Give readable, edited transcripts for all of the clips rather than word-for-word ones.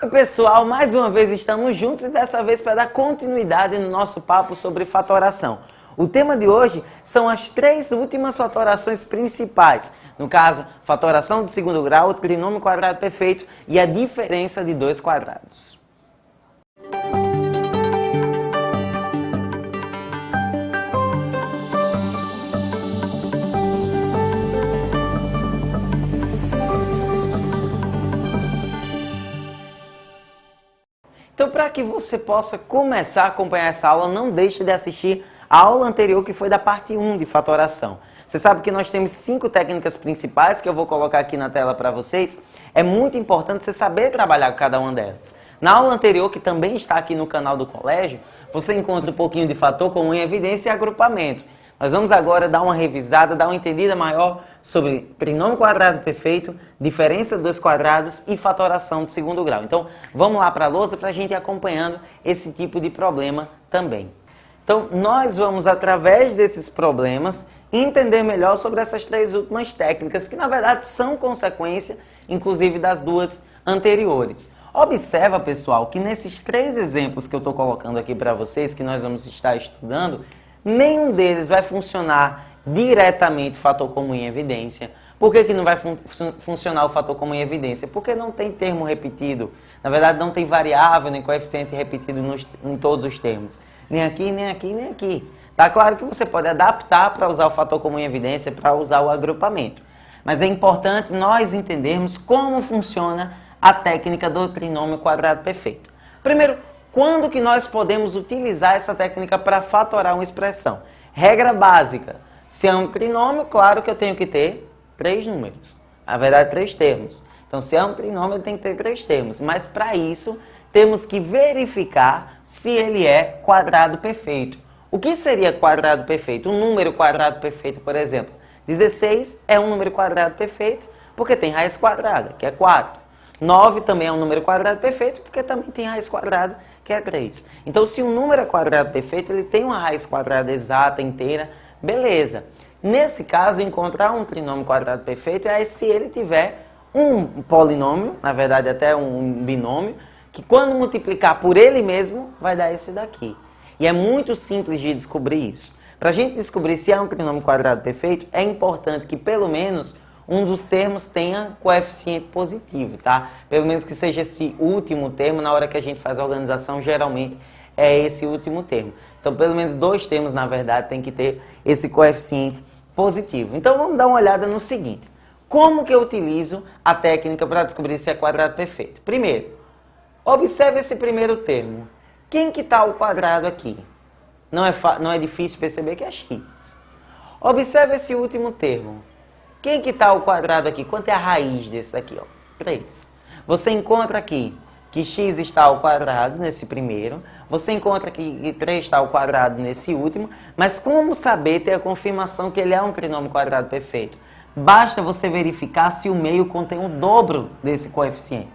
Oi pessoal, mais uma vez estamos juntos e dessa vez para dar continuidade no nosso papo sobre fatoração. O tema de hoje são as três últimas fatorações principais. No caso, fatoração de segundo grau, o trinômio quadrado perfeito e a diferença de dois quadrados. Então, para que você possa começar a acompanhar essa aula, não deixe de assistir a aula anterior, que foi da parte 1 de fatoração. Você sabe que nós temos 5 técnicas principais que eu vou colocar aqui na tela para vocês. É muito importante você saber trabalhar com cada uma delas. Na aula anterior, que também está aqui no canal do colégio, você encontra um pouquinho de fator comum em evidência e agrupamento. Nós vamos agora dar uma revisada, dar uma entendida maior sobre trinômio quadrado perfeito, diferença de dois quadrados e fatoração de segundo grau. Então, vamos lá para a lousa para a gente ir acompanhando esse tipo de problema também. Então, nós vamos, através desses problemas, entender melhor sobre essas três últimas técnicas, que na verdade são consequência, inclusive, das duas anteriores. Observa, pessoal, que nesses 3 exemplos que eu estou colocando aqui para vocês, que nós vamos estar estudando, nenhum deles vai funcionar diretamente fator comum em evidência. Por que não vai funcionar o fator comum em evidência? Porque não tem termo repetido. Na verdade, não tem variável nem coeficiente repetido em todos os termos. Nem aqui, nem aqui, nem aqui. Tá claro que você pode adaptar para usar o fator comum em evidência, para usar o agrupamento. Mas é importante nós entendermos como funciona a técnica do trinômio quadrado perfeito. Primeiro, quando que nós podemos utilizar essa técnica para fatorar uma expressão? Regra básica. Se é um trinômio, claro que eu tenho que ter 3 números. Na verdade, 3 termos. Então, se é um trinômio, ele tem que ter 3 termos. Mas, para isso, temos que verificar se ele é quadrado perfeito. O que seria quadrado perfeito? Um número quadrado perfeito, por exemplo. 16 é um número quadrado perfeito porque tem raiz quadrada, que é 4. 9 também é um número quadrado perfeito porque também tem raiz quadrada, que é 3. Então, se um número é quadrado perfeito, ele tem uma raiz quadrada exata, inteira, beleza. Nesse caso, encontrar um trinômio quadrado perfeito é se ele tiver um polinômio, na verdade até um binômio, que quando multiplicar por ele mesmo, vai dar esse daqui. E é muito simples de descobrir isso. Para a gente descobrir se é um trinômio quadrado perfeito, é importante que pelo menos um dos termos tenha coeficiente positivo, tá? Pelo menos que seja esse último termo, na hora que a gente faz a organização, geralmente é esse último termo. Então, pelo menos 2 termos, na verdade, tem que ter esse coeficiente positivo. Então, vamos dar uma olhada no seguinte. Como que eu utilizo a técnica para descobrir se é quadrado perfeito? Primeiro, observe esse primeiro termo. Quem que está o quadrado aqui? Não é difícil perceber que é x. Observe esse último termo. Quem que está o quadrado aqui? Quanto é a raiz desse aqui? 3. Você encontra aqui que x está ao quadrado nesse primeiro. Você encontra que 3 está ao quadrado nesse último. Mas como saber, ter a confirmação que ele é um trinômio quadrado perfeito? Basta você verificar se o meio contém o dobro desse coeficiente,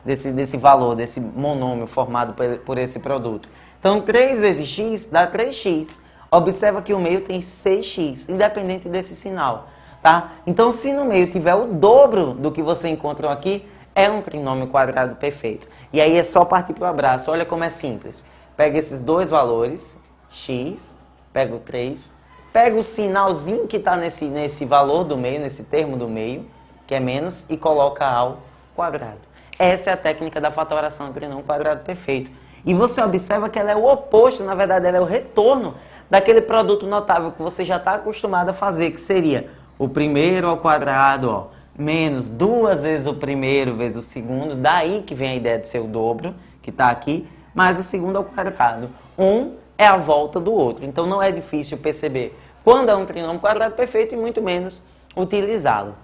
desse valor, desse monômio formado por esse produto. Então, 3 vezes x dá 3x. Observa que o meio tem 6x, independente desse sinal. Tá? Então, se no meio tiver o dobro do que você encontrou aqui, é um trinômio quadrado perfeito. E aí é só partir para o abraço. Olha como é simples. Pega esses 2 valores, x, pega o 3, pega o sinalzinho que está nesse valor do meio, nesse termo do meio, que é menos, e coloca ao quadrado. Essa é a técnica da fatoração do trinômio quadrado perfeito. E você observa que ela é o oposto, na verdade, ela é o retorno daquele produto notável que você já está acostumado a fazer, que seria o primeiro ao quadrado, ó, menos 2 vezes o primeiro vezes o segundo, daí que vem a ideia de ser o dobro, que está aqui, mais o segundo ao quadrado. Um é a volta do outro, então não é difícil perceber quando é um trinômio quadrado perfeito e muito menos utilizá-lo.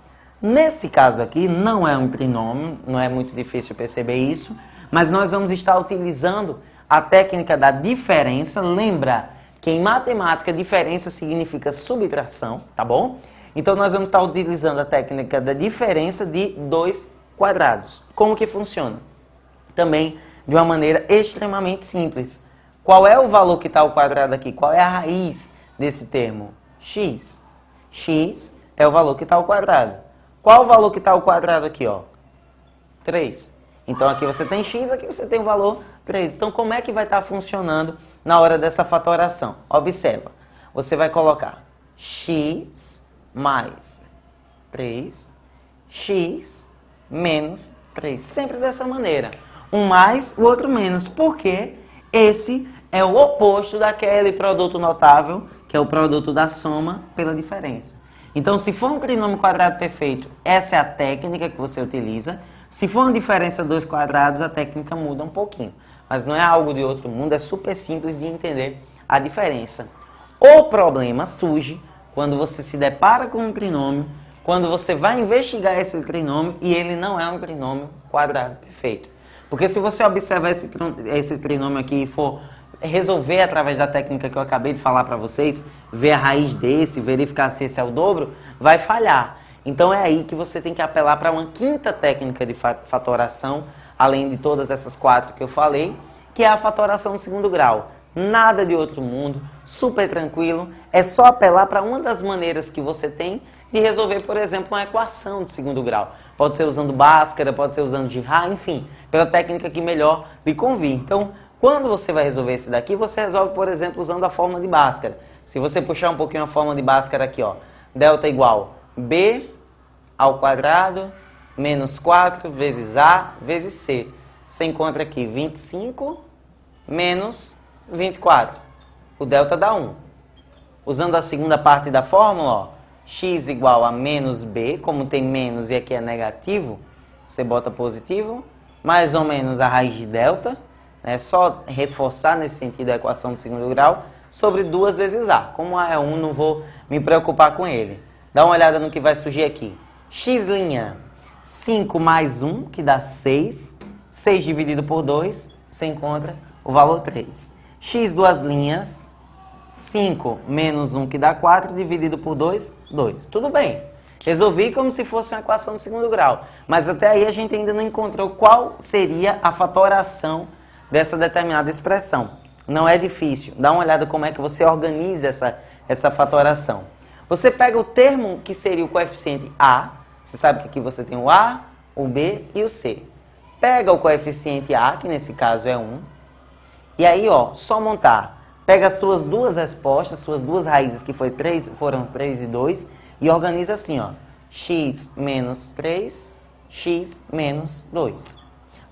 Nesse caso aqui, não é um trinômio, não é muito difícil perceber isso, mas nós vamos estar utilizando a técnica da diferença. Lembra que em matemática, diferença significa subtração, tá bom? Então, nós vamos estar utilizando a técnica da diferença de 2 quadrados. Como que funciona? Também de uma maneira extremamente simples. Qual é o valor que está ao quadrado aqui? Qual é a raiz desse termo? X. X é o valor que está ao quadrado. Qual o valor que está ao quadrado aqui? 3. Então aqui você tem x, aqui você tem o valor 3. Então como é que vai estar funcionando na hora dessa fatoração? Observa, você vai colocar x mais 3, x menos 3. Sempre dessa maneira. Um mais, o outro menos. Porque esse é o oposto daquele produto notável, que é o produto da soma pela diferença. Então, se for um trinômio quadrado perfeito, essa é a técnica que você utiliza. Se for uma diferença de 2 quadrados, a técnica muda um pouquinho. Mas não é algo de outro mundo, é super simples de entender a diferença. O problema surge quando você se depara com um trinômio, quando você vai investigar esse trinômio e ele não é um trinômio quadrado perfeito. Porque se você observar esse trinômio aqui e for resolver através da técnica que eu acabei de falar para vocês, ver a raiz desse, verificar se esse é o dobro, vai falhar. Então é aí que você tem que apelar para uma quinta técnica de fatoração, além de todas essas 4 que eu falei, que é a fatoração de segundo grau. Nada de outro mundo, super tranquilo, é só apelar para uma das maneiras que você tem de resolver, por exemplo, uma equação de segundo grau. Pode ser usando Bhaskara, pode ser usando Girard, enfim, pela técnica que melhor lhe convir. Então, quando você vai resolver esse daqui, você resolve, por exemplo, usando a fórmula de Bhaskara. Se você puxar um pouquinho a fórmula de Bhaskara aqui, ó, delta igual b ao quadrado menos 4 vezes a vezes c. Você encontra aqui 25 menos 24. O delta dá 1. Usando a segunda parte da fórmula, ó, x igual a menos b, como tem menos e aqui é negativo, você bota positivo, mais ou menos a raiz de delta, é só reforçar nesse sentido a equação de segundo grau, sobre 2 vezes a. Como a é 1, não vou me preocupar com ele. Dá uma olhada no que vai surgir aqui. X', 5 mais 1, que dá 6. 6 dividido por 2, você encontra o valor 3. X, 2 linhas, 5 menos 1, que dá 4, dividido por 2, 2. Tudo bem. Resolvi como se fosse uma equação de segundo grau. Mas até aí a gente ainda não encontrou qual seria a fatoração dessa determinada expressão. Não é difícil. Dá uma olhada como é que você organiza essa fatoração. Você pega o termo que seria o coeficiente A. Você sabe que aqui você tem o A, o B e o C. Pega o coeficiente A, que nesse caso é 1. E aí, ó, só montar. Pega as suas duas respostas, suas duas raízes, que foram 3 e 2, e organiza assim, ó. X menos 3, x menos 2.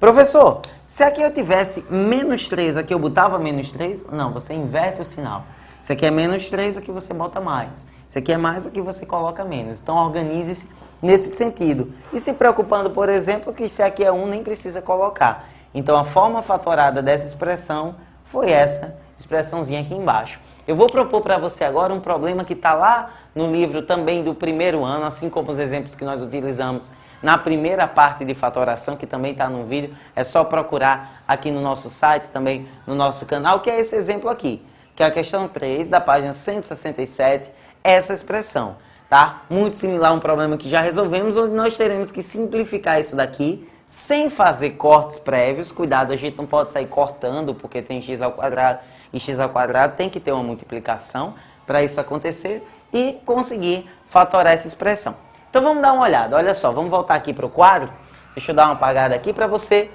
Professor, se aqui eu tivesse menos 3, aqui eu botava menos 3? Não, você inverte o sinal. Se aqui é menos 3, aqui você bota mais. Se aqui é mais, aqui você coloca menos. Então, organize-se nesse sentido. E se preocupando, por exemplo, que se aqui é 1, nem precisa colocar. Então, a forma fatorada dessa expressão foi essa expressãozinha aqui embaixo. Eu vou propor para você agora um problema que está lá no livro também do primeiro ano, assim como os exemplos que nós utilizamos na primeira parte de fatoração, que também está no vídeo. É só procurar aqui no nosso site, também no nosso canal, que é esse exemplo aqui, que é a questão 3, da página 167, essa expressão, tá? Muito similar a um problema que já resolvemos, onde nós teremos que simplificar isso daqui, sem fazer cortes prévios. Cuidado, a gente não pode sair cortando, porque tem x ao quadrado e x ao quadrado, tem que ter uma multiplicação para isso acontecer e conseguir fatorar essa expressão. Então vamos dar uma olhada, olha só, vamos voltar aqui para o quadro, deixa eu dar uma apagada aqui para você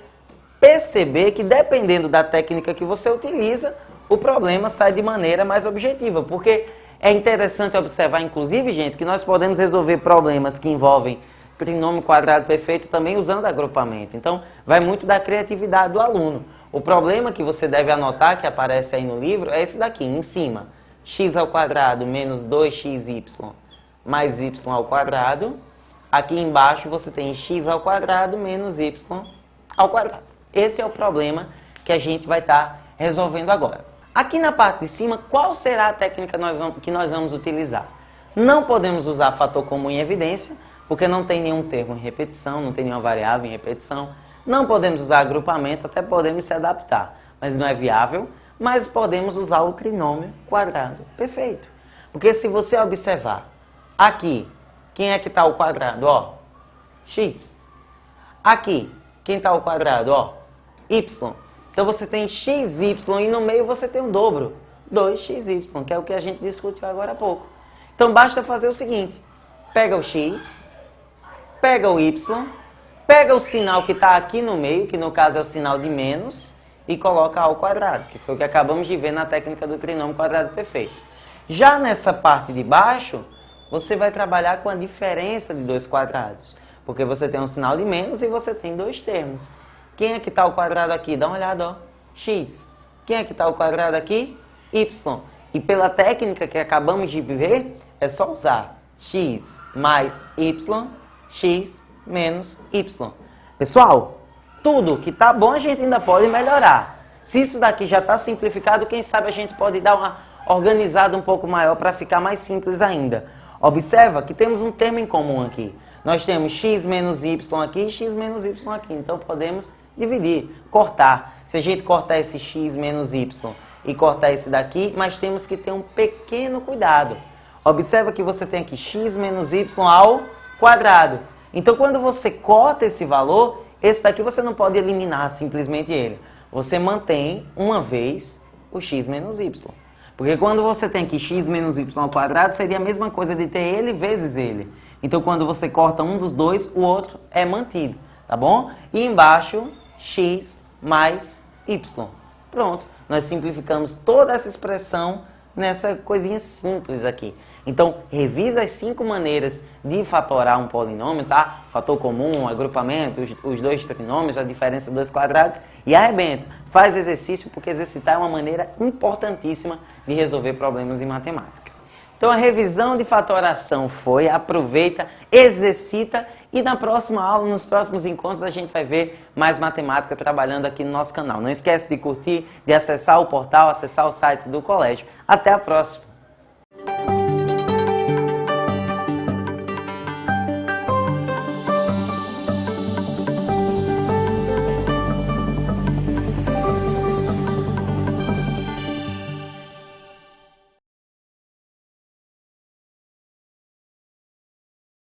perceber que dependendo da técnica que você utiliza, o problema sai de maneira mais objetiva, porque é interessante observar, inclusive, gente, que nós podemos resolver problemas que envolvem trinômio quadrado perfeito também usando agrupamento. Então, vai muito da criatividade do aluno. O problema que você deve anotar, que aparece aí no livro, é esse daqui, em cima. X ao quadrado menos 2xy mais y ao quadrado. Aqui embaixo você tem x ao quadrado menos y ao quadrado. Esse é o problema que a gente vai estar resolvendo agora. Aqui na parte de cima, qual será a técnica que nós vamos utilizar? Não podemos usar fator comum em evidência, porque não tem nenhum termo em repetição, não tem nenhuma variável em repetição. Não podemos usar agrupamento, até podemos se adaptar, mas não é viável. Mas podemos usar o trinômio quadrado perfeito. Porque se você observar aqui, quem é que está ao quadrado? Ó, x. Aqui, quem está ao quadrado? Ó, y. Então você tem xy e no meio você tem o dobro, 2xy, que é o que a gente discutiu agora há pouco. Então basta fazer o seguinte, pega o x, pega o y, Pega o sinal que está aqui no meio, que no caso é o sinal de menos, e coloca ao quadrado, que foi o que acabamos de ver na técnica do trinômio quadrado perfeito. Já nessa parte de baixo, você vai trabalhar com a diferença de dois quadrados, porque você tem um sinal de menos e você tem dois termos. Quem é que está ao quadrado aqui? Dá uma olhada, ó. X. Quem é que está ao quadrado aqui? Y. E pela técnica que acabamos de ver, é só usar x mais y, x menos y. Pessoal, tudo que tá bom a gente ainda pode melhorar. Se isso daqui já está simplificado, quem sabe a gente pode dar uma organizada um pouco maior para ficar mais simples ainda. Observa que temos um termo em comum aqui. Nós temos x menos y aqui e x menos y aqui. Então podemos dividir, cortar. Se a gente cortar esse x menos y e cortar esse daqui, mas temos que ter um pequeno cuidado. Observa que você tem aqui x menos y ao quadrado. Então, quando você corta esse valor, esse daqui você não pode eliminar simplesmente ele. Você mantém uma vez o x menos y. Porque quando você tem aqui x menos y ao quadrado, seria a mesma coisa de ter ele vezes ele. Então, quando você corta um dos dois, o outro é mantido, tá bom? E embaixo, x mais y. Pronto. Nós simplificamos toda essa expressão nessa coisinha simples aqui. Então, revisa as 5 maneiras de fatorar um polinômio, tá? Fator comum, agrupamento, os dois trinômios, a diferença dos quadrados e arrebenta. Faz exercício, porque exercitar é uma maneira importantíssima de resolver problemas em matemática. Então, a revisão de fatoração foi, aproveita, exercita e na próxima aula, nos próximos encontros, a gente vai ver mais matemática trabalhando aqui no nosso canal. Não esquece de curtir, de acessar o portal, acessar o site do colégio. Até a próxima!